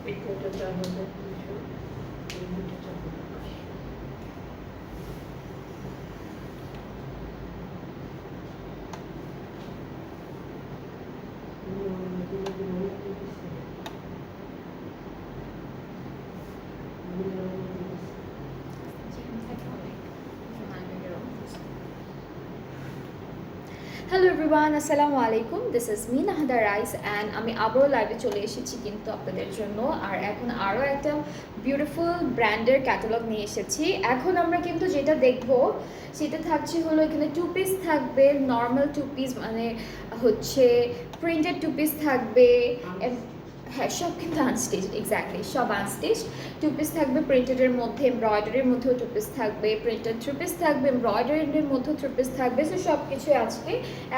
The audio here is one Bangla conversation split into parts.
এটা 4,200, এই দুইটা 4,000। হ্যালো এভরিওয়ান, আসসালামু আলাইকুম। This is me নাহাদা rice and আমি আবারও লাইভে চলে এসেছি কিন্তু আপনাদের জন্য। আর এখন আরও একটা বিউটিফুল ব্র্যান্ডের ক্যাটালগ নিয়ে এসেছি। এখন আমরা কিন্তু যেটা দেখব সেটা থাকছে হলো এখানে টু পিস থাকবে, নর্মাল টু পিস মানে হচ্ছে প্রিন্টেড টু পিস থাকবে। হ্যাঁ, সব কিন্তু আনস্টিচ, এক্স্যাক্টলি সব আনস্টিচ। টু পিস থাকবে প্রিন্টেডের মধ্যে, এমব্রয়ডারির মধ্যেও টু পিস থাকবে, প্রিন্টেড থ্রি পিস থাকবে, এমব্রয়ডারির মধ্যেও থ্রি পিস থাকবে। সো সব কিছু আজকে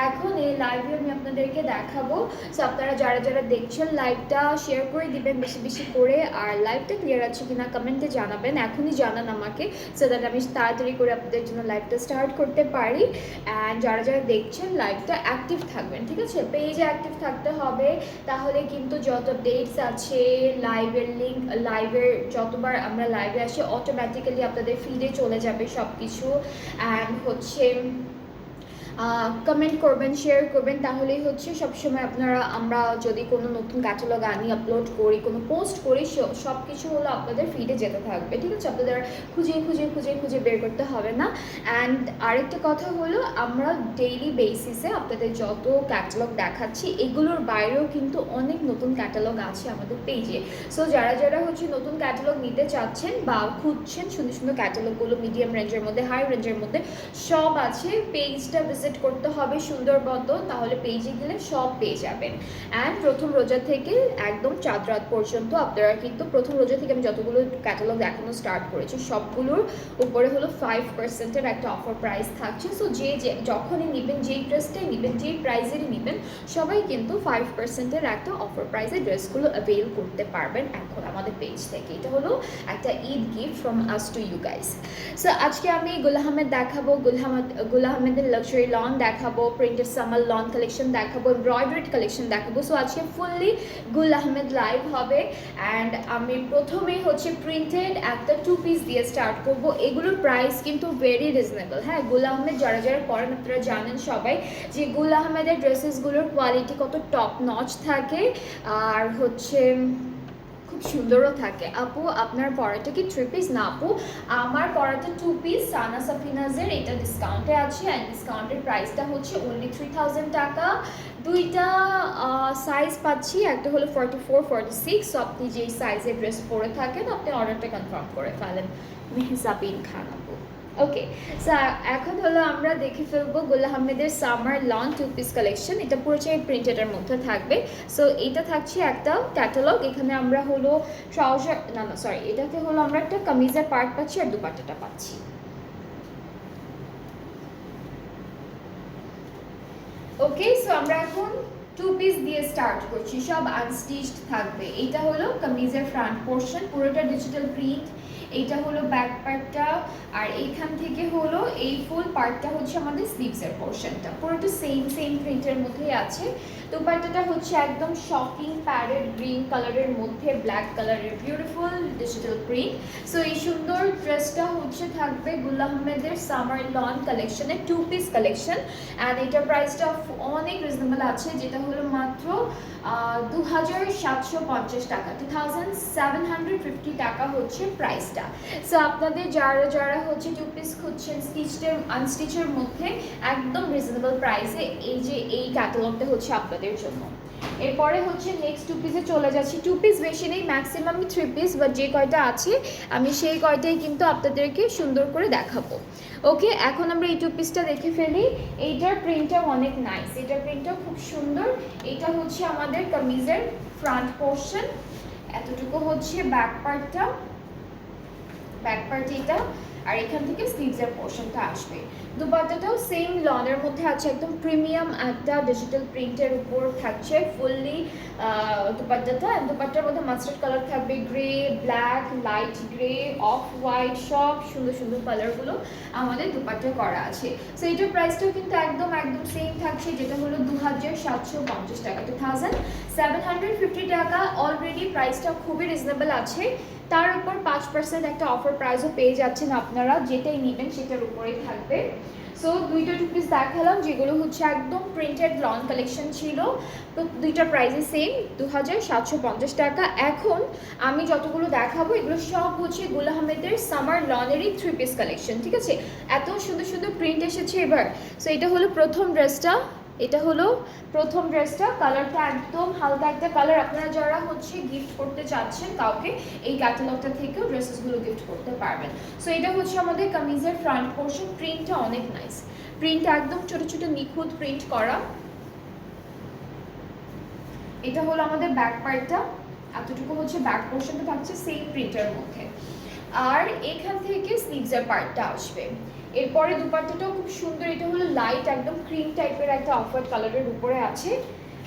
এখন এই লাইভে আমি আপনাদেরকে দেখাবো। সো আপনারা যারা যারা দেখছেন লাইভটা শেয়ার করে দিবেন বেশি বেশি করে, আর লাইভটা ক্লিয়ার আছে কিনা কমেন্টে জানাবেন, এখনই জানান আমাকে, সো দ্যাট আমি তাড়াতাড়ি করে আপনাদের জন্য লাইভটা স্টার্ট করতে পারি। অ্যান্ড যারা যারা দেখছেন লাইভটা অ্যাক্টিভ থাকবেন, ঠিক আছে? পেজে অ্যাক্টিভ থাকতে হবে, তাহলে কিন্তু যত ডেটস আছে, লাইভের লিঙ্ক, লাইভের যতবার আমরা লাইভে আসি অটোমেটিক্যালি আপনাদের ফিডে চলে যাবে সব কিছু। অ্যান্ড হচ্ছে কমেন্ট করবেন, শেয়ার করবেন, তাহলেই হচ্ছে সবসময় আপনারা, আমরা যদি কোনো নতুন ক্যাটালগ আনি, আপলোড করি, কোনো পোস্ট করি, সব কিছু হলো আপনাদের ফিডে যেতে থাকবে, ঠিক আছে? আপনাদের খুঁজে খুঁজে খুঁজে খুঁজে বের করতে হবে না। অ্যান্ড আরেকটা কথা হলো, আমরা ডেইলি বেসিসে আপনাদের যত ক্যাটালগ দেখাচ্ছি এগুলোর বাইরেও কিন্তু অনেক নতুন ক্যাটালগ আছে আমাদের পেজে। সো যারা যারা হচ্ছে নতুন ক্যাটালগ নিতে চাচ্ছেন বা খুঁজছেন সুন্দর সুন্দর ক্যাটালগুলো মিডিয়াম রেঞ্জের মধ্যে, হাই রেঞ্জের মধ্যে সব আছে, পেজটা ভিজিট করতে হবে সুন্দরবন, তাহলে পেজে গেলে সব পেয়ে যাবেন। অ্যান্ড প্রথম রোজা থেকে একদম চাঁদ রাত পর্যন্ত আপনারা কিন্তু, প্রথম রোজা থেকে আমি যতগুলো ক্যাটালগ দেখানো স্টার্ট করেছি সবগুলোর উপরে হলো 5%-এর একটা অফার প্রাইস থাকছে। সো যে যখনই নেবেন, যেই ড্রেসটাই নেবেন, যেই প্রাইজেরই নেবেন, সবাই কিন্তু 5%-এর একটা অফার প্রাইসে ড্রেসগুলো অ্যাভেল করতে পারবেন এখন আমাদের পেজ থেকে। এটা হলো একটা Eid gift from us to you guys. So আজকে আমি গুল আহমেদ দেখাবো, গুল আহমেদের লাক্সারি লন দেখাবো, প্রিন্টেড সামার লন কালেকশন দেখাবো, এমব্রয়ডারিড কালেকশন দেখাবো। সো আজকে ফুললি গুল আহমেদ লাইভ হবে। অ্যান্ড আমি প্রথমেই হচ্ছে প্রিন্টেড একটা টু পিস দিয়ে স্টার্ট করব। এগুলোর প্রাইস কিন্তু ভেরি রিজনেবল। হ্যাঁ, গুল আহমেদ যারা যারা পড়েন আপনারা জানেন সবাই যে গুল আহমেদের ড্রেসেসগুলোর কোয়ালিটি কত টপ নচ থাকে, আর হচ্ছে খুব সুন্দরও থাকে। আপু আপনার পরাটা কি থ্রি পিস? না আপু, আমার পরাটা টু পিস, সানা সাফিনাজের, এটা ডিসকাউন্টে আছে। অ্যান্ড ডিসকাউন্টের প্রাইসটা হচ্ছে অনলি 3000 টাকা। দুইটা সাইজ পাচ্ছি, একটা হলো 44, 46। সো আপনি যেই সাইজের ড্রেস পরে থাকেন আপনি অর্ডারটা কনফার্ম করে ফেলেন। মেহজাবিন খান আপু। ওকে, সো এখন হলো আমরা দেখে ফেলবো গুল আহমেদের summer lawn two piece collection. এটা পুরোটাই প্রিন্টেডের মধ্যে থাকবে। সো এটা থাকছে একটা ক্যাটালগ। এখানে আমরা হলো ট্রাউজার, না না সরি, এটাতে হলো আমরা একটা কামিজের পার্ট পাচ্ছি আর দুপাট্টাটা পাচ্ছি। ওকে, সো আমরা এখন টু পিস দিয়ে স্টার্ট করছি, সব আনস্টিচড থাকবে। এটা হলো কামিজের ফ্রন্ট পোর্শন, পুরোটা ডিজিটাল প্রিন্ট। এইটা হলো ব্যাক পার্টটা, আর এইখান থেকে হলো এই ফুল পার্টটা হচ্ছে আমাদের স্লিভসের পোর্শনটা, পুরোটা সেম প্রিন্টের মধ্যেই আছে। দুপাট্টাটা হচ্ছে একদম শকিং প্যারেড গ্রিন কালারের মধ্যে ব্ল্যাক কালারের বিউটিফুল ডিজিটাল প্রিন্ট। সো এই সুন্দর ড্রেসটা হচ্ছে থাকবে গুল আহমেদের সামার লন কালেকশনের টু পিস কালেকশন। অ্যান্ড এটার প্রাইসটা অনেক রিজনেবল আছে, যেটা হলো মাত্র 2750 টাকা, 2750 টাকা হচ্ছে প্রাইসটা। সো আপনাদের যারা যারা হচ্ছে টু পিস খুঁজছেন স্টিচের আনস্টিচের মধ্যে একদম রিজনেবল প্রাইসে, এই যে এই ক্যাটালগটা হচ্ছে আপনাদের জন্য। এরপরে হচ্ছে নেক্সট টু পিসে চলে যাচ্ছি। টু পিস বেশি নেই, ম্যাক্সিমাম থ্রি পিস, বা যে কয়টা আছে আমি সেই কয়টাই কিন্তু আপনাদেরকে সুন্দর করে দেখাবো। ওকে, এখন আমরা এই টু পিসটা দেখে ফেলি। এইটার প্রিন্টটা অনেক নাইস, এটার প্রিন্টটা খুব সুন্দর। এটা হচ্ছে আমাদের কামিজের ফ্রন্ট পোর্শন, এতটুকু হচ্ছে ব্যাক পার্টটা, ব্যাক পার্ট এটা। আর এখান থেকে স্লিভসের পোর্শনটা আসবে। দুপাট্টাটাও সেম লনের মধ্যে আছে, একদম প্রিমিয়াম একটা ডিজিটাল প্রিন্টের উপর থাকছে ফুললি দুপাট্টাটা। অ্যান্ড দুপাট্টার মধ্যে মাস্টার্ড কালার থাকবে, grey, black, light grey, off white, সব সুন্দর সুন্দর কালারগুলো আমাদের দুপাট্টা করা আছে। সো এটার প্রাইসটাও কিন্তু একদম সেম থাকছে, যেটা হলো 2750 টাকা, 2750 টাকা। অলরেডি প্রাইসটা খুবই রিজনেবল আছে। তার উপর 5% একটা অফার প্রাইসও পেয়ে যাচ্ছেন আপনারা, যেটাই নেবেন সেটার উপরেই থাকবে। সো দুইটা টু পিস দেখালাম, যেগুলো হচ্ছে একদম প্রিন্টেড লন কালেকশন ছিল, তো দুইটার প্রাইসই সেম 2750 টাকা। এখন আমি যতগুলো দেখাবো এগুলো সব হচ্ছে গুল আহমেদের সামার লনেরই 3 পিস কালেকশন, ঠিক আছে? এত সুন্দর সুন্দর প্রিন্ট এসেছে এবার। সো এটা হলো প্রথম ড্রেসটা, কালারটা একদম হালকা একটা কালার। আপনারা যারা হচ্ছে গিফট করতে চাচ্ছেন কাউকে, এই ক্যাটালগটা থেকেও ড্রেসেসগুলো গিফট করতে পারবেন। সো এটা হচ্ছে আমাদের কামিজের ফ্রন্ট পোর্শন। প্রিন্টটা অনেক নাইস, প্রিন্টটা একদম ছোট ছোট নিখুঁত প্রিন্ট করা। এটা হলো আমাদের ব্যাক পার্টটা, এতটুকু হচ্ছে ব্যাক পোর্শনটা থাকছে সেম প্রিন্টের মধ্যে। আর এখান থেকে স্লিভসের পার্টটা আসবে। এরপরে দুপাট্টাটাও খুব সুন্দর, এটা হলো লাইট একদম ক্রিম টাইপের একটা অফার কালারের উপরে আছে।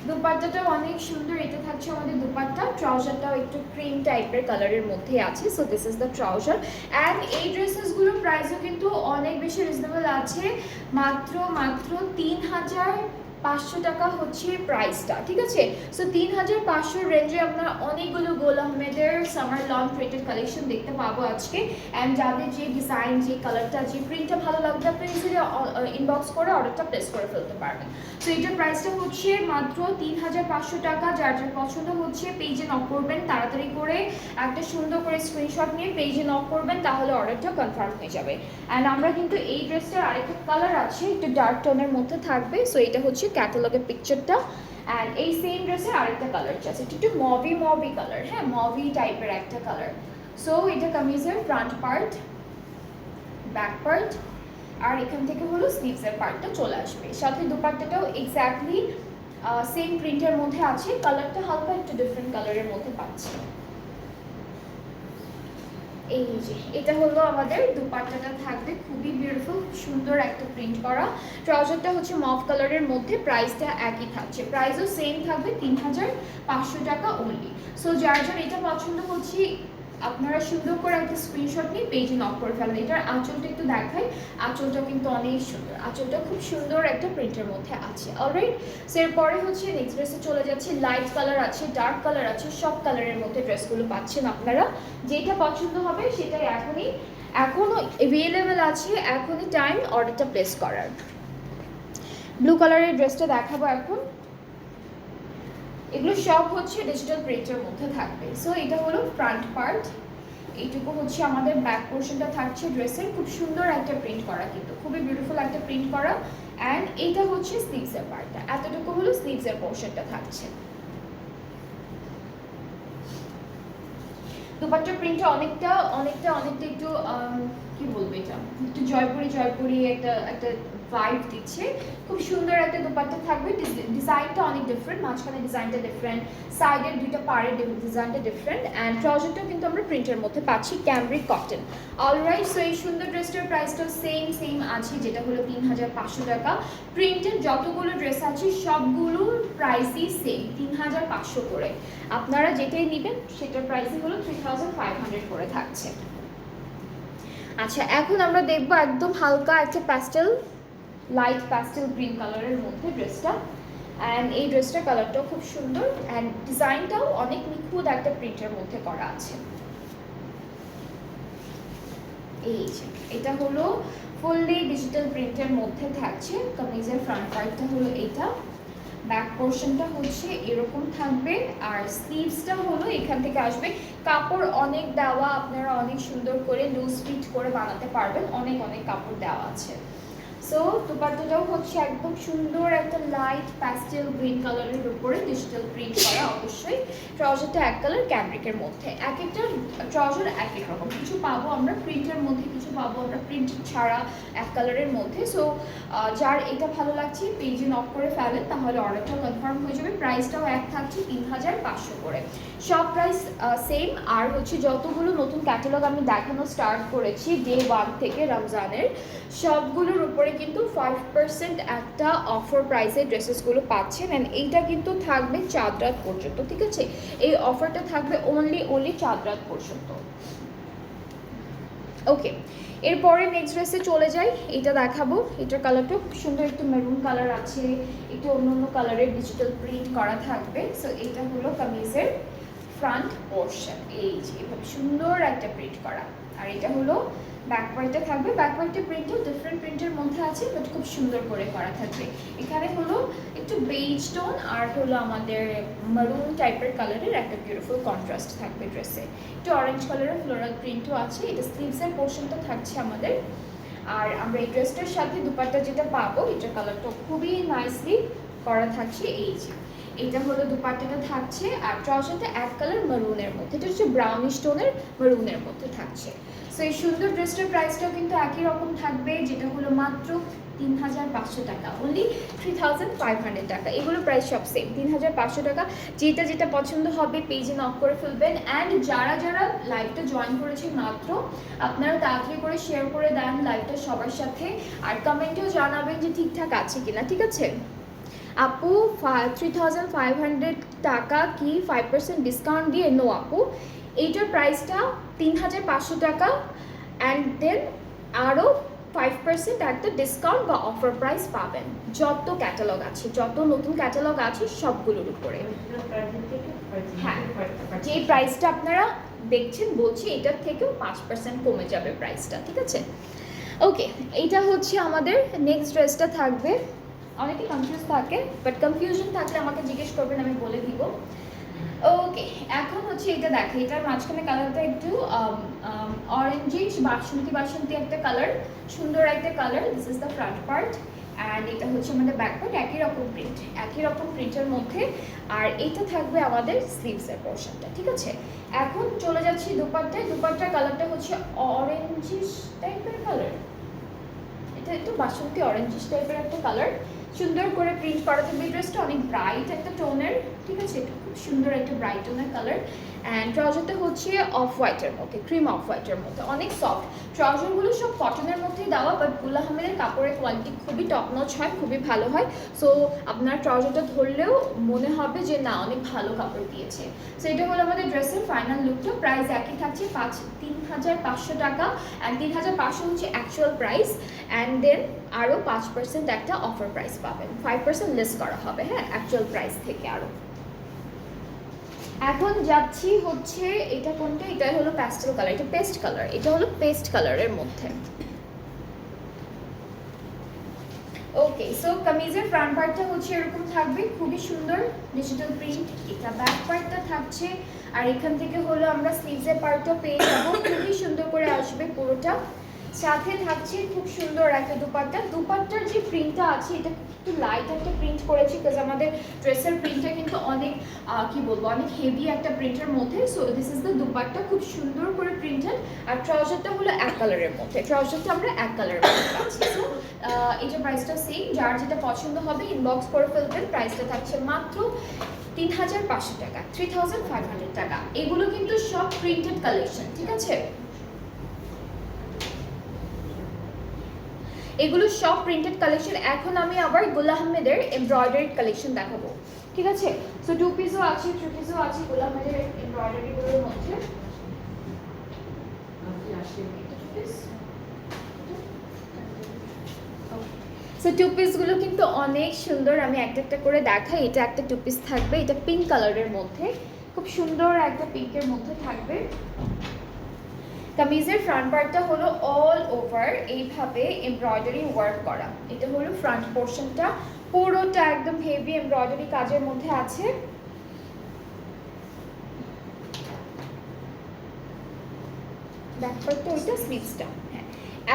দুপাট্টাটাও অনেক সুন্দর, এটা থাকছে আমাদের দুপাট্টা। ট্রাউজারটাও একটু ক্রিম টাইপের কালারের মধ্যে আছে। So this is the trouser. And এই ড্রেসেসগুলোর প্রাইসও কিন্তু অনেক বেশি রিজনেবল আছে, মাত্র 3500 টাকা হচ্ছে প্রাইসটা, ঠিক আছে? সো 3500 রেঞ্জে আপনারা অনেকগুলো গুল আহমেদের সামার লং প্রিন্টেড কালেকশন দেখতে পাবো আজকে। অ্যান্ড যাদের যে ডিজাইন, যে কালারটা, যে প্রিন্টটা ভালো লাগবে, আপনি ইজিলি ইনবক্স করে অর্ডারটা প্লেস করে ফেলতে পারবেন। সো এটার প্রাইসটা হচ্ছে মাত্র 3500 টাকা। যার যার পছন্দ হচ্ছে পেজে নক করবেন, তাড়াতাড়ি করে একটা সুন্দর করে স্ক্রিনশট নিয়ে পেজে নক করবেন, তাহলে অর্ডারটা কনফার্ম হয়ে যাবে। অ্যান্ড আমরা কিন্তু এই ড্রেসটার আরেকটা কালার আছে, একটু ডার্ক টোনের মধ্যে থাকবে। সো এটা হচ্ছে ক্যাটালগের পিকচারটা। অ্যান্ড এই সেম ড্রেসের আরেকটা কালার আছে, একটু মভি কালার, হ্যাঁ মভি টাইপের একটা কালার। সো এটা কামিজের ফ্রন্ট পার্ট, ব্যাক পার্ট, আর এখান থেকে হলো স্লিভসের পার্টটা চলে আসবে। সাথে দুপাট্টাটাও এক্স্যাক্টলি সেম প্রিন্টের মধ্যে আছে, কালারটা হালকা একটু ডিফারেন্ট কালারের মধ্যে পাচ্ছি। এই যে এটা হলো আমাদের দুপাট্টাটা, থাকবে খুবই বিউটিফুল, সুন্দর একটা প্রিন্ট করা। ট্রাউজারটা হচ্ছে মভ কালারের মধ্যে, প্রাইসটা একই থাকছে, প্রাইসও সেম থাকবে 3500 টাকা অনলি। সো যার যার এটা পছন্দ হচ্ছে আপনারা সুন্দর করে একটা স্ক্রিনশট নিয়ে পেজে নক করে ফেলেন। এটার আঁচলটা একটু দেখাই, আঁচলটা কিন্তু অনেক সুন্দর, আঁচলটা খুব সুন্দর একটা প্রিন্টের মধ্যে আছে। অলরাইট, সো এরপরে হচ্ছে নেক্সট ড্রেসে চলে যাচ্ছে। লাইট কালার আছে, ডার্ক কালার আছে, সব কালারের মধ্যে ড্রেসগুলো পাচ্ছেন আপনারা। যেটা পছন্দ হবে সেটাই এখনও অ্যাভেলেবেল আছে, এখনই টাইম অর্ডারটা প্লেস করার। ব্লু কালারের ড্রেসটা দেখাবো এখন। এগুলো সব হচ্ছে ডিজিটাল প্রিন্টের মধ্যে থাকবে। সো এটা হলো ফ্রন্ট পার্ট, এইটুকু হচ্ছে আমাদের ব্যাক পোর্শনটা থাকছে ড্রেসের। খুব সুন্দর একটা প্রিন্ট করা, কিন্তু খুবই বিউটিফুল একটা প্রিন্ট করা। অ্যান্ড এইটা হচ্ছে স্লিভসের পার্টটা, এতটুকু হলো স্লিভসের পোর্শনটা থাকছে। দুপাট্টার প্রিন্টটা অনেকটা একটু কি বলবো, এটা একটু জয়পুরি একটা ভাইব দিচ্ছে। খুব সুন্দর একটা দুপাট্টা থাকবে, ডিজাইনটা অনেক ডিফারেন্ট, মাঝখানে ডিজাইনটা ডিফারেন্ট, সাইডের দুইটা পাড়ের ডিজাইনটা ডিফারেন্ট। অ্যান্ড ট্রাউজারটাও কিন্তু আমরা প্রিন্টের মধ্যে পাচ্ছি, ক্যামব্রিক কটন। অলরাইট, সো এই সুন্দর ড্রেসটার প্রাইসটাও সেম আছে, যেটা হলো 3500 টাকা। প্রিন্টের যতগুলো ড্রেস আছে সবগুলোর প্রাইসই সেম, 3500 করে। আপনারা যেটাই নেবেন সেটার প্রাইসই হলো 3500 করে থাকছে। আচ্ছা, এখন আমরা দেখবো একদম হালকা একটা লাইট প্যাস্টেল গ্রিন কালারের মধ্যে ড্রেসটা। অ্যান্ড এই ড্রেসটার কালারটাও খুব সুন্দর, অ্যান্ড ডিজাইনটাও অনেক নিখুঁত একটা প্রিন্টের মধ্যে করা আছে। এই যে এটা হলো ফুললি ডিজিটাল প্রিন্টের মধ্যে থাকছে। কামিজের ফ্রন্ট পার্টটা হলো এইটা, ব্যাক পোর্শনটা হচ্ছে এরকম থাকবে, আর স্লিভসটা হলো এখান থেকে আসবে। কাপড় অনেক দেওয়া, আপনারা অনেক সুন্দর করে লুজ ফিট করে বানাতে পারবেন, অনেক কাপড় দেওয়া আছে। সো দুপাট্টাটাও হচ্ছে একদম সুন্দর একটা লাইট প্যাস্টেল গ্রিন কালারের উপরে ডিজিটাল প্রিন্ট করা। অবশ্যই ট্রাউজারটা এক কালার ক্যামব্রিকের মধ্যে। এক একটা ট্রাউজার এক এক রকম, কিছু পাবো আমরা প্রিন্টের মধ্যে, কিছু পাবো আমরা প্রিন্ট ছাড়া এক কালারের মধ্যে। সো যার এটা ভালো লাগছে পেজে নক করে ফেলেন, তাহলে অর্ডারটা কনফার্ম হয়ে যাবে। প্রাইসটাও এক থাকছে 3500 করে, সব প্রাইস সেম। আর হচ্ছে যতগুলো নতুন ক্যাটালগ আমি দেখানো স্টার্ট করেছি ডে 1 থেকে রমজানের, সবগুলোর উপরে কিন্তু 5% একটা অফার প্রাইসে ড্রেসেসগুলো পাচ্ছেন। অ্যান্ড এইটা কিন্তু থাকবে চাঁদ রাত পর্যন্ত, ঠিক আছে? এই অফারটা থাকবে অনলি চাঁদ রাত পর্যন্ত। ওকে, এরপরে নেক্সট ড্রেসে চলে যাই। এটা দেখাবো, এটার কালারটা খুব সুন্দর, একটু মেরুন কালার আছে, একটু অন্য অন্য কালারের ডিজিটাল প্রিন্ট করা থাকবে। সো এটা হলো কামিজের ফ্রন্ট পোর্শন, এই যে খুব সুন্দর একটা প্রিন্ট করা। আর এটা হলো ব্যাক পার্টটা থাকবে। ব্যাক পার্টের প্রিন্টও ডিফারেন্ট প্রিন্টের মধ্যে আছে, বাট খুব সুন্দর করে করা থাকবে। এখানে হলো একটু বেজ টোন আর হলো আমাদের মারুন টাইপের কালারের একটা বিউটিফুল কন্ট্রাস্ট থাকবে ড্রেসে। একটু অরেঞ্জ কালারের ফ্লোরাল প্রিন্টও আছে। এটা স্লিভসের পোর্শনটা থাকছে আমাদের। আর আমরা এই ড্রেসটার সাথে দুপাট্টা যেটা পাবো, এটার কালারটা খুবই নাইসলি করা থাকছে। এই যে এটা হলো দুপাট্টাটা থাকছে। আর ট্রাউজারটা এক কালার মারুনের মধ্যে, এটা হচ্ছে ব্রাউনিশ টোনের মারুনের মধ্যে থাকছে। সো এই সুন্দর ড্রেসটার প্রাইসটাও কিন্তু একই রকম থাকবে, যেটা হলো মাত্র 3500 টাকা, অনলি 3500 টাকা। এগুলো প্রাইস সব সেম, 3500 টাকা। যেটা যেটা পছন্দ হবে পেজে নক করে ফেলবেন। অ্যান্ড যারা যারা লাইভটা জয়েন করেছেন মাত্র, আপনারা তাড়াতাড়ি করে শেয়ার করে দেন লাইভটা সবার সাথে। আর কমেন্টেও জানাবেন যে ঠিকঠাক আছে কিনা, ঠিক আছে? আপু 3500 টাকা কি 5% ডিসকাউন্ট দিয়ে? নো আপু, এইটার প্রাইসটা 3500 টাকা। অ্যান্ড দেন আরও 5% একটা ডিসকাউন্ট বা অফার প্রাইস পাবেন যত ক্যাটালগ আছে, যত নতুন ক্যাটালগ আছে সবগুলোর উপরে। হ্যাঁ, যে প্রাইসটা আপনারা দেখছেন বলছি, এটার থেকেও 5% কমে যাবে প্রাইসটা, ঠিক আছে? ওকে, এইটা হচ্ছে আমাদের নেক্সট ড্রেসটা থাকবে। অনেকে কনফিউজ থাকে, বাট কনফিউশন থাকলে আমাকে জিজ্ঞেস করবেন, আমি বলে দিব। ওকে, এখন হচ্ছে এটা দেখে, এটার মাঝখানে কালারটা একটু অরেঞ্জিশ বাসন্তী বাসন্তী একটা কালার, সুন্দর একটা colour. This is the front part. And এটা হচ্ছে আমাদের ব্যাক পার্ট, একই রকম প্রিন্ট, একই রকম প্রিন্টের মধ্যে। আর এটা থাকবে আমাদের স্লিভসের পোর্শনটা, ঠিক আছে? এখন চলে যাচ্ছি দুপাট্টায়। দুপাট্টার কালারটা হচ্ছে অরেঞ্জিশ টাইপের কালার, এটা একটু বাসন্তী অরেঞ্জিশ টাইপের একটা কালার। সুন্দর করে প্রিন্ট করা থাকবে। এই ড্রেসটা অনেক ব্রাইট একটা টোনের, ঠিক আছে? এটা খুব সুন্দর একটা ব্রাইট টোনের কালার। অ্যান্ড ট্রাউজারটা হচ্ছে অফ হোয়াইটের মধ্যে, ক্রিম অফ হোয়াইটের মধ্যে, অনেক সফট। ট্রাউজারগুলো সব কটনের মধ্যেই দেওয়া, বাট গুল আহমেদের কাপড়ের কোয়ালিটি খুবই টপ নচ হয়, খুবই ভালো হয়। সো আপনার ট্রাউজারটা ধরলেও মনে হবে যে না, অনেক ভালো কাপড় দিয়েছে। সো এটা হলো আমাদের ড্রেসের ফাইনাল লুকটা। প্রাইস একই থাকছে 3500 টাকা। অ্যান্ড 3500 হচ্ছে অ্যাকচুয়াল প্রাইস। অ্যান্ড দেন আরও 5% একটা অফার প্রাইস পাবেন, 5% লেস করা হবে, হ্যাঁ, অ্যাকচুয়াল প্রাইস থেকে আরও। এখন যাচ্ছি হচ্ছে এটা কোনটা, এটা হলো প্যাস্টেল কালার, এটা পেস্ট কালার, এটা হলো পেস্ট কালারের মধ্যে। ওকে, সো কামিজের ফ্রন্ট পার্টটা হচ্ছে এরকম থাকবে, খুবই সুন্দর ডিজিটাল প্রিন্ট। এটা ব্যাক পার্টটা থাকছে। আর এখান থেকে হলো আমরা স্লিভসের পার্টটা পেয়ে যাবো, খুবই সুন্দর করে আসবে পুরোটা। সাথে থাকছে খুব সুন্দর একটা দুপাট্টা। দুপাট্টার যে প্রিন্টটা আছে, এটা একটু লাইট একটা প্রিন্ট করেছি, বিকজ আমাদের ড্রেসের প্রিন্টটা কিন্তু অনেক কি বলবো, অনেক হেভি একটা প্রিন্টের মধ্যে। So this is the dupatta, খুব সুন্দর করে প্রিন্টেড। আর ট্রাউজারটা হলো এক কালারের মধ্যে, ট্রাউজারটা আমরা এক কালারের মধ্যে পাচ্ছি। সো এটা প্রাইসটা সেম, যার যেটা পছন্দ হবে ইনবক্স করে ফেলবেন। প্রাইসটা থাকছে মাত্র 3500 টাকা, 3500 টাকা। এগুলো কিন্তু সব প্রিন্টেড কালেকশন, ঠিক আছে? এগুলো সব প্রিন্টেড কালেকশন। এখন আমি আবার গুল আহমেদের এমব্রয়ডারি কালেকশন দেখাবো, ঠিক আছে? সো 2 পিসও আছে, 3 পিসও আছে গুল আহমেদের এমব্রয়ডারিগুলোর মধ্যে। সো 2 পিসগুলো কিন্তু অনেক সুন্দর, আমি একটা একটা করে দেখাই। এটা একটা 2 পিস থাকবে, এটা পিঙ্ক কালারের মধ্যে, খুব সুন্দর একটা পিঙ্কের মধ্যে থাকবে। কামিজের ফ্রন্ট পার্টটা হলো অল ওভার এইভাবে এমব্রয়ডারি ওয়ার্ক করা। এটা হলো ফ্রন্ট পোর্শনটা, পুরোটা একদম হেভি এমব্রয়ডারি কাজের মধ্যে আছে। ব্যাক পার্টটা ওইটা স্লিভসটা, হ্যাঁ।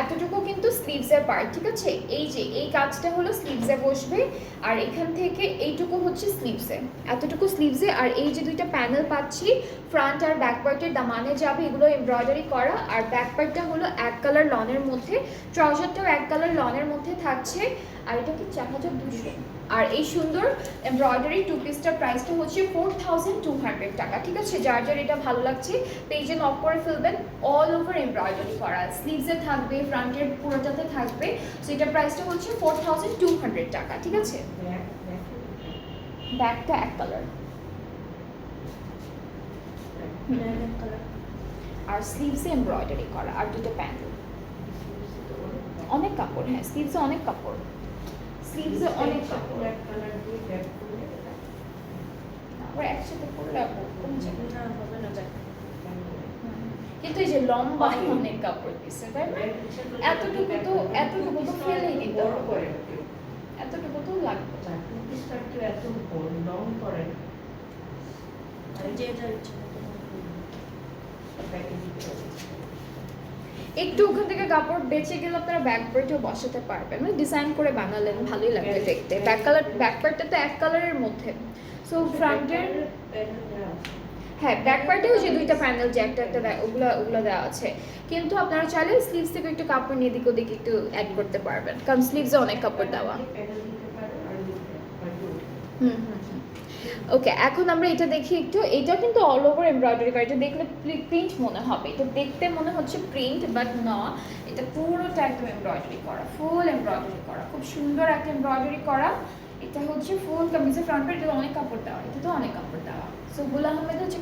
এতটুকু কিন্তু স্লিভসের পার্ট, ঠিক আছে? এই যে এই কাজটা হলো স্লিভসে বসবে, আর এখান থেকে এইটুকু হচ্ছে স্লিভসে, এতটুকু স্লিভসে। আর এই যে দুইটা প্যানেল পাচ্ছি ফ্রন্ট আর ব্যাক পার্টের দামানে যাবে, এগুলো এমব্রয়ডারি করা। আর ব্যাক পার্টটা হলো এক কালার লনের মধ্যে, ট্রাউজারটাও এক কালার লনের মধ্যে থাকছে। আর এটা কি 4200। আর এই সুন্দর এমব্রয়ডারি টু পিসটার প্রাইসটা হচ্ছে 4200 টাকা, ঠিক আছে? যার যার এটা ভালো লাগছে পেজে নক করে ফেলবেন। অল ওভার এমব্রয়ডারি করা, স্লিভসে থাকবে, ফ্রন্টের পুরোটাতে থাকবে। সো এটার প্রাইসটা হচ্ছে 4200 টাকা, ঠিক আছে? ব্যাকটা এক কালার আর স্লিভসে এমব্রয়ডারি করা, আর দুটো প্যানেল। অনেক কাপড়, হ্যাঁ স্লিভসে অনেক কাপড়, স্লিভসে অনেক কাপড়। আবার একসাথে করলে কমে যাবে, কিন্তু এই যে লম্বা অনেক কাপড় দিচ্ছে, তাই না? এতটুকু তো ফেলেই দিতে হবে, এতটুকু তো লাগবে। একটু ওখান থেকে কাপড় বেঁচে গেলে আপনারা ব্যাক পার্টেও বসাতে পারবেন, মানে ডিজাইন করে বানালেন, ভালোই লাগবে দেখতে। ব্যাক পার্টটা তো এক কালারের মধ্যে। সো ফ্রন্টের, হ্যাঁ ব্যাক পার্টেও যে দুইটা প্যানেল যে একটা ওগুলো দেওয়া আছে, কিন্তু আপনারা চাইলে স্লিভস থেকে একটু কাপড় নিয়ে দিক ওদিকে একটু অ্যাড করতে পারবেন, কারণ স্লিভসে অনেক কাপড় দেওয়া। ওকে, এখন আমরা এটা দেখি একটু। এটা কিন্তু অল ওভার এমব্রয়ডারি করা, এটা দেখলে প্রিন্ট মনে হবে, এটা দেখতে মনে হচ্ছে প্রিন্ট, বাট না, এটা পুরোটা একদম এমব্রয়ডারি করা, ফুল এমব্রয়ডারি করা, খুব সুন্দর একটা এমব্রয়ডারি করা। এটা হচ্ছে ফুল কামিজের ফ্রন্ট পার্ট, এটা অনেক কাপড় দেওয়া, এটা তো অনেক কাপড় দেওয়া। সো গুল আহমেদ হচ্ছে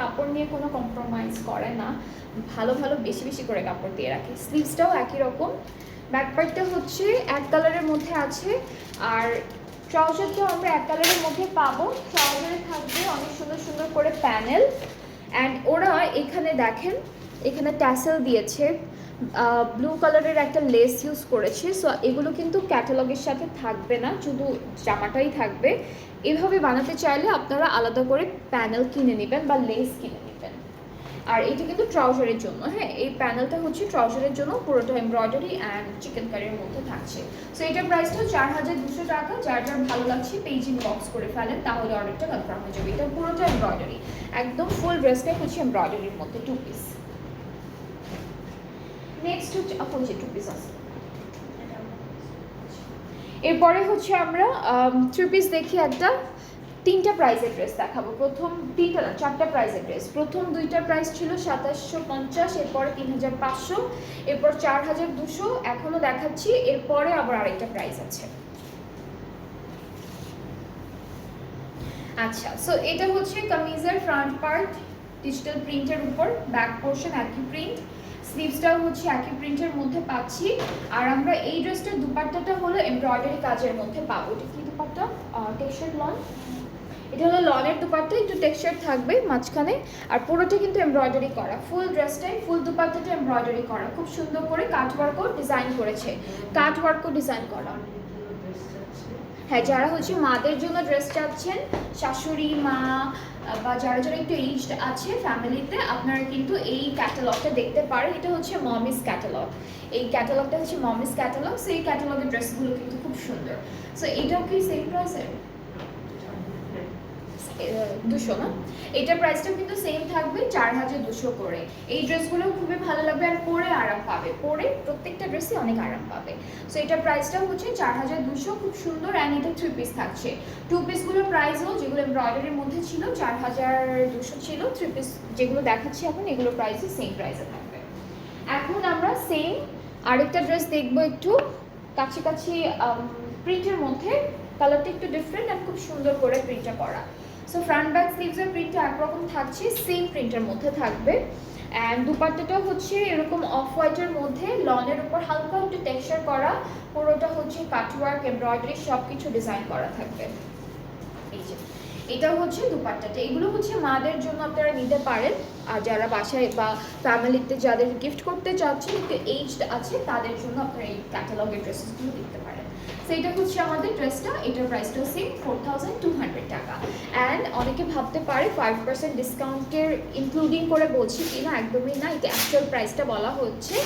কাপড় নিয়ে কোনো কম্প্রোমাইজ করে না, ভালো ভালো বেশি বেশি করে কাপড় দিয়ে রাখে। স্লিভসটাও একই রকম, ব্যাক পার্টটা হচ্ছে এক কালারের মধ্যে আছে, আর ট্রাউজারটাও আমরা এক কালারের মধ্যে পাবো। ট্রাউজারে থাকবে অনেক সুন্দর সুন্দর করে প্যানেল, অ্যান্ড ওরা এখানে দেখেন, এখানে ট্যাসেল দিয়েছে, ব্লু কালারের একটা লেস ইউজ করেছে। সো এগুলো কিন্তু ক্যাটালগের সাথে থাকবে না, শুধু জামাটাই থাকবে। এভাবে বানাতে চাইলে আপনারা আলাদা করে প্যানেল কিনে নেবেন বা লেস কিনে নেবেন। আর এটা কিন্তু ট্রাউজারের জন্য, হ্যাঁ এই প্যানেলটা হচ্ছে ট্রাউজারের জন্য, পুরোটা এমব্রয়ডারি অ্যান্ড চিকেন কারির মধ্যে থাকছে। সো এটার প্রাইসটা 4200 টাকা। যার যার ভালো লাগছে পেজ ইনবক্স করে ফেলেন, তাহলে অর্ডারটা কনফার্ম হয়ে যাবে। এটা পুরোটা এমব্রয়ডারি, একদম ফুল ড্রেসটাই হচ্ছে এমব্রয়ডারির মধ্যে, টু পিস। নেক্সট হচ্ছে অপোজিট টু পিস আছে। এরপরে হচ্ছে আমরা থ্রি পিস দেখি। একটা তিনটা প্রাইসের ড্রেস দেখাবো, প্রথম তিনটা না চারটা প্রাইসের ড্রেস। প্রথম দুইটা প্রাইস ছিল 2750, এরপরে 3500, এরপর 4200, এখনো দেখাচ্ছি। এরপরে আবার আরেকটা প্রাইস আছে। আচ্ছা, সো এটা হচ্ছে কামিজের ফ্রন্ট পার্ট ডিজিটাল প্রিন্টের উপর, ব্যাক পোর্শন একই প্রিন্ট, স্লিভসটাও হচ্ছে একই প্রিন্টের মধ্যে পাচ্ছি। আর আমরা এই ড্রেসটার দুপাট্টাটা হলো এমব্রয়ডারি কাজের মধ্যে পাবো। এটা কি দুপাট্টা? টেক্সচার লন, এটা হলো লনের দুপাট্টা, একটু টেক্সচার থাকবে মাঝখানে, আর পুরোটা কিন্তু এমব্রয়ডারি করা। ফুল ড্রেসটাই, ফুল দুপাট্টাটা এমব্রয়ডারি করা, খুব সুন্দর করে কাট ওয়ার্কও ডিজাইন করেছে, কাট ওয়ার্কও ডিজাইন করা। হ্যাঁ, যারা হচ্ছে মাদের জন্য ড্রেস চাচ্ছেন, শাশুড়ি মা বা যারা যারা একটু এইজড আছে ফ্যামিলিতে, আপনারা কিন্তু এই ক্যাটালগটা দেখতে পারেন। এটা হচ্ছে মমিস ক্যাটালগ, এই ক্যাটালগটা হচ্ছে মমিস ক্যাটালগ। সো এই ক্যাটালগের ড্রেসগুলো কিন্তু খুব সুন্দর। সো এটাও কি সেম প্রাইসের? 200 না, এটার প্রাইসটাও কিন্তু সেম থাকবে 4200 করে। এই ড্রেসগুলো খুবই ভালো লাগবে, আর পরে আরাম পাবে, পরে প্রত্যেকটা ড্রেসই অনেক আরাম পাবে। সো এটার প্রাইসটাও হচ্ছে 4200, খুব সুন্দর। অ্যান্ড এটা থ্রি পিস থাকছে। টু পিসগুলোর প্রাইসও যেগুলো এমব্রয়ডারির মধ্যে ছিল 4200 ছিল, থ্রি পিস যেগুলো দেখাচ্ছি এখন এগুলোর প্রাইসই সেম প্রাইসে থাকবে। এখন আমরা সেম আরেকটা ড্রেস দেখবো, একটু কাছাকাছি প্রিন্টের মধ্যে, কালারটা একটু ডিফারেন্ট অ্যান্ড খুব সুন্দর করে প্রিন্টটা করা। সো ফ্রন্ট ব্যাক স্লিভসের প্রিন্টটা একরকম থাকছে, সেম প্রিন্টের মধ্যে থাকবে। অ্যান্ড দুপাট্টাটাও হচ্ছে এরকম অফ হোয়াইটের মধ্যে, লনের উপর হালকা একটু টেক্সচার করা, পুরোটা হচ্ছে কাটওয়ার্ক এমব্রয়ডারি সব কিছু ডিজাইন করা থাকবে। এই যে এটাও হচ্ছে দুপাট্টাটা। এগুলো হচ্ছে মাদের জন্য আপনারা নিতে পারেন, আর যারা বাসায় বা ফ্যামিলিতে যাদের গিফট করতে চাচ্ছেন, একটু এইজড আছে, তাদের জন্য আপনারা এই ক্যাটালগের ড্রেসেসগুলো দিতে পারেন। সো এটা হচ্ছে আমাদের ড্রেসটা, এটার প্রাইসটাও সেম 4200 টাকা। অ্যান্ড অনেকে ভাবতে পারে 5% ডিসকাউন্টের ইনক্লুডিং করে বলছি কিনা, একদমই না, এটা অ্যাকচুয়াল প্রাইসটা বলা হচ্ছে।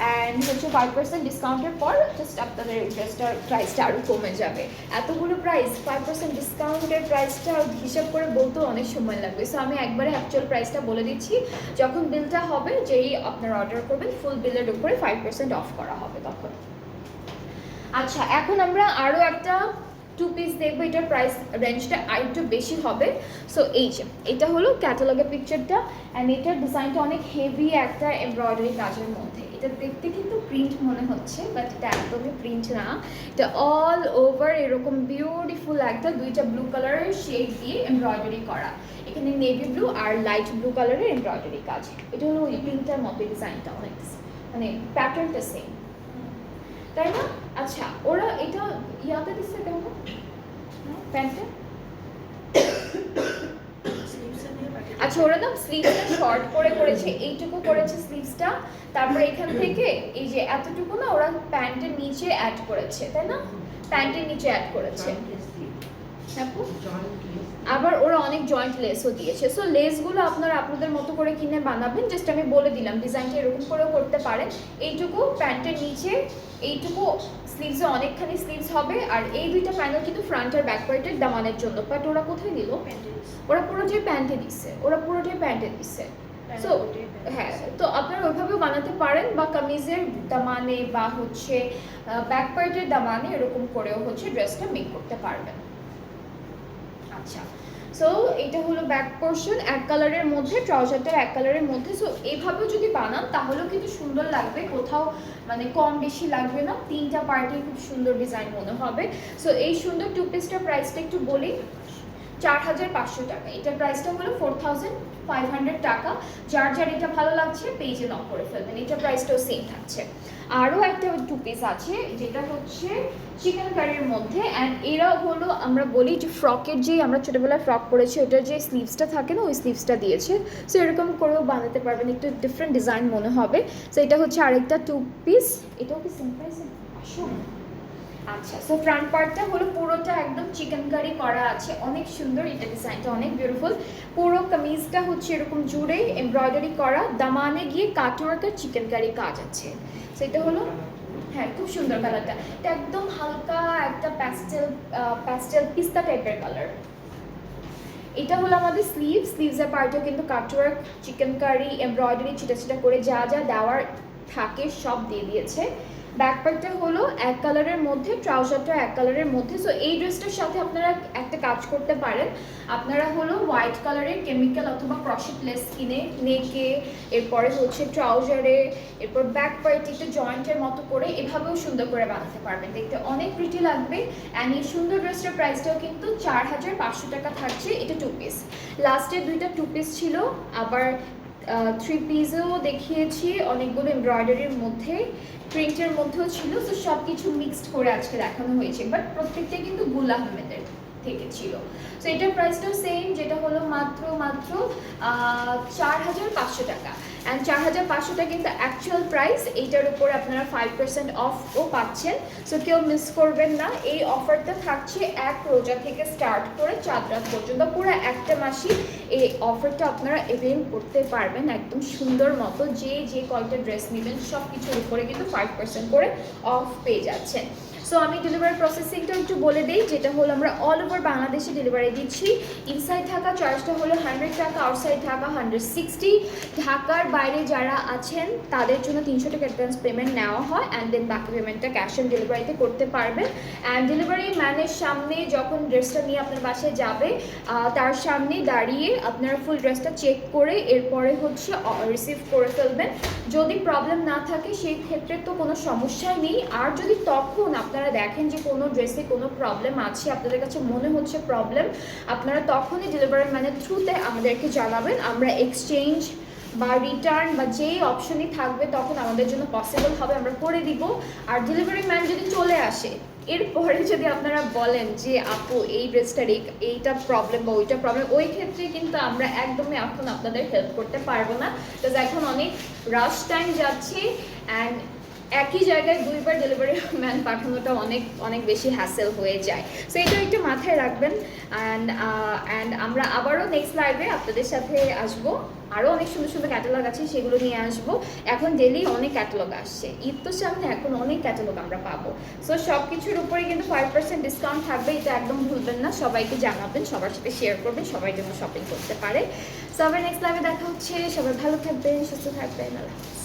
অ্যান্ড হচ্ছে 5% ডিসকাউন্টের পর জাস্ট আপনাদের ড্রেসটার প্রাইসটা আরও কমে যাবে। এতগুলো প্রাইস 5% ডিসকাউন্টের প্রাইসটা হিসাব করে বলতেও অনেক সময় লাগবে, সো আমি একবারে অ্যাকচুয়াল প্রাইসটা বলে দিচ্ছি। যখন বিলটা হবে, যেই আপনারা অর্ডার করবেন ফুল বিলের উপরে 5% অফ করা হবে তখন। আচ্ছা, এখন আমরা আরও একটা 2 পিস দেখবো, এটার প্রাইস রেঞ্জটা আরেকটু বেশি হবে। সো এই যে এটা হলো ক্যাটালগের পিকচারটা, অ্যান্ড এটার ডিজাইনটা অনেক হেভি একটা এমব্রয়ডারি কাজের মধ্যে। এটা দেখতে কিন্তু প্রিন্ট মনে হচ্ছে, বাট এটা একদমই প্রিন্ট না। এটা অল ওভার এরকম বিউটিফুল একটা 2টা ব্লু কালারের শেড দিয়ে এমব্রয়ডারি করা। এখানে নেভি ব্লু আর লাইট ব্লু কালারের এমব্রয়ডারি কাজ। এটা হলো ওই প্রিন্টার মতো ডিজাইনটা, অনেক মানে প্যাটার্নটা সেম, তাই না? আচ্ছা, ওরা এটা ইয়াতে দিচ্ছে কেন প্যান্টে? আচ্ছা, ওরা না স্লিভসটা শর্ট করে করেছে, এইটুকু করেছে স্লিভসটা, তারপর এখান থেকে এই যে এতটুকু না ওরা প্যান্টের নিচে অ্যাড করেছে, তাই না? প্যান্টের নিচে অ্যাড করেছে। আবার ওরা অনেক জয়েন্ট লেসও দিয়েছে। সো লেসগুলো আপনারা আপনাদের মতো করে কিনে বানাবেন। জাস্ট আমি বলে দিলাম ডিজাইনটা এরকম করেও করতে পারেন। এইটুকু প্যান্টের নিচে, এইটুকু স্লিভসে অনেকখানি স্লিভস হবে, আর এই দুইটা প্যানেল কিন্তু ফ্রন্ট আর ব্যাক পার্টের দামানের জন্য। বাট ওরা কোথায় দিল? ওরা পুরোটাই প্যান্টে দিচ্ছে, ওরা পুরোটাই প্যান্টে দিচ্ছে। সো হ্যাঁ, তো আপনারা ওইভাবেও বানাতে পারেন, বা কামিজের দামানে বা হচ্ছে ব্যাক পার্টের দামানে এরকম করেও হচ্ছে ড্রেসটা মেক করতে পারবেন। আচ্ছা, সো এটা হলো ব্যাক পোর্শন, এক কালারের মধ্যে, ট্রাউজারটা এক কালারের মধ্যে। সো এইভাবেও যদি বানান তাহলেও কিন্তু সুন্দর লাগবে, কোথাও মানে কম বেশি লাগবে না, 3টা পার্টি খুব সুন্দর ডিজাইন মনে হবে। সো এই সুন্দর 2 পিসটার প্রাইসটা একটু বলি, 4500 টাকা। এটার প্রাইসটা হলো 4500 টাকা। যার যার এটা ভালো লাগছে পেজে নক করে ফেলবেন, এটার প্রাইসটাও সেম থাকছে। আরও একটা 2 পিস আছে যেটা হচ্ছে চিকেন কারির মধ্যে, অ্যান্ড এরা হলো আমরা বলি যে ফ্রকের যে আমরা ছোটোবেলায় ফ্রক পরেছি ওটার যে স্লিভসটা থাকে না, ওই স্লিভসটা দিয়েছে। সো এরকম করেও বানাতে পারবেন, একটু ডিফারেন্ট ডিজাইন মনে হবে। সো এটা হচ্ছে আরেকটা 2 পিস, এটাও কি সেম প্রাইসে? আচ্ছা, সো ফ্রন্ট পার্টটা হলো পুরোটা একদম চিকেন কারি করা আছে, অনেক সুন্দর, এটা ডিজাইনটা অনেক বিউটিফুল। পুরো কামিজটা হচ্ছে এরকম জুড়ে এমব্রয়ডারি করা, দামানে গিয়ে কাটওয়ার্ক আর চিকেন কারি কাজ আছে। সো এটা হলো, হ্যাঁ খুব সুন্দর কালারটা, এটা একদম হালকা একটা প্যাস্টেল পিস্তা টাইপের কালার। এটা হলো আমাদের স্লিভসের পার্টও কিন্তু কাটওয়ার্ক, চিকেন কারি, এমব্রয়ডারি ছিটা ছিটা করে যা যা দেওয়ার থাকে সব দিয়ে দিয়েছে। ব্যাক পার্টটা হলো এক কালারের মধ্যে, ট্রাউজারটা এক কালারের মধ্যে। সো এই ড্রেসটার সাথে আপনারা একটা কাজ করতে পারেন, আপনারা হলো হোয়াইট কালারের কেমিক্যাল অথবা ক্রশেট লেস কিনে নেকে, এরপরে হচ্ছে ট্রাউজারে, এরপর ব্যাক পার্টে একটু জয়েন্টের মতো করে এভাবেও সুন্দর করে বানাতে পারবেন, দেখতে অনেক প্রিটি লাগবে। অ্যান্ড এই সুন্দর ড্রেসটার প্রাইসটাও কিন্তু 4500 টাকা থাকছে। এটা 2 পিস, লাস্টের 2টা 2 পিস ছিল, আবার 3 পিসেও দেখিয়েছি, অনেকগুলো এমব্রয়ডারির মধ্যে, প্রিন্টের মধ্যেও ছিল। তো সব কিছু মিক্সড করে আজকে দেখানো হয়েছে, বাট প্রত্যেকটা কিন্তু গুল আহমেদের থেকে ছিল। সো এটার প্রাইসটাও সেম, যেটা হলো মাত্র 4500 টাকা। অ্যান্ড 4500টা কিন্তু অ্যাকচুয়াল প্রাইস, এইটার উপরে আপনারা 5% অফও পাচ্ছেন। সো কেউ মিস করবেন না, এই অফারটা থাকছে 1 রোজা থেকে স্টার্ট করে চাঁদ রাত পর্যন্ত, পুরো একটা মাসই এই অফারটা আপনারা এভেল করতে পারবেন একদম সুন্দর মতো। যে কয়টা ড্রেস নেবেন সব কিছুর উপরে কিন্তু 5% করে অফ পেয়ে যাচ্ছেন। সো আমি ডেলিভারি প্রসেসিংটা একটু বলে দিই, যেটা হলো আমরা অল ওভার বাংলাদেশে ডেলিভারি দিচ্ছি। ইনসাইড থাকা চার্জটা হলো 100 টাকা, আউটসাইড থাকা 160। ঢাকার বাইরে যারা আছেন তাদের জন্য 300 টাকা অ্যাডভান্স পেমেন্ট নেওয়া হয়, অ্যান্ড দেন বাকি পেমেন্টটা ক্যাশ অন ডেলিভারিতে করতে পারবেন। অ্যান্ড ডেলিভারি ম্যানের সামনে যখন ড্রেসটা নিয়ে আপনার বাসায় যাবে, তার সামনে দাঁড়িয়ে আপনারা ফুল ড্রেসটা চেক করে এরপরে হচ্ছে রিসিভ করে ফেলবেন। যদি প্রবলেম না থাকে সেই ক্ষেত্রে তো কোনো সমস্যাই নেই। আর যদি তখন আপনারা দেখেন যে কোনো ড্রেসে কোনো প্রবলেম আছে, আপনাদের কাছে মনে হচ্ছে প্রবলেম, আপনারা তখনই ডেলিভারি ম্যানের থ্রুতে আমাদেরকে জানাবেন। আমরা এক্সচেঞ্জ বা রিটার্ন বা যেই অপশনই থাকবে তখন আমাদের জন্য পসিবল হবে, আমরা করে দিব। আর ডেলিভারি ম্যান যদি চলে আসে, এরপরে যদি আপনারা বলেন যে আপু এই ড্রেসটার এইটা প্রবলেম বা ওইটা প্রবলেম, ওই ক্ষেত্রে কিন্তু আমরা একদমই এখন আপনাদের হেল্প করতে পারবো না, বিকজ এখন অনেক রাশ টাইম যাচ্ছে। অ্যান্ড একই জায়গায় দুইবার ডেলিভারি ম্যান পাঠানোটা অনেক অনেক বেশি হ্যাসেল হয়ে যায়। সো এটা একটু মাথায় রাখবেন। অ্যান্ড আমরা আবারও নেক্সট লাইভে আপনাদের সাথে আসবো, আরও অনেক সুন্দর সুন্দর ক্যাটালগ আছে সেগুলো নিয়ে আসবো। এখন ডেলি অনেক ক্যাটালগ আসছে, ঈদ তো সামনে, এখন অনেক ক্যাটালগ আমরা পাবো। সো সব কিছুর উপরে কিন্তু 5% ডিসকাউন্ট থাকবে, এটা একদম ভুলবেন না। সবাইকে জানাবেন, সবার সাথে শেয়ার করবেন, সবাই যেন শপিং করতে পারে। সো আবার নেক্সট লাইভে দেখা হচ্ছে। সবাই ভালো থাকবেন, সুস্থ থাকবেন। আল্লাহ হাফেজ।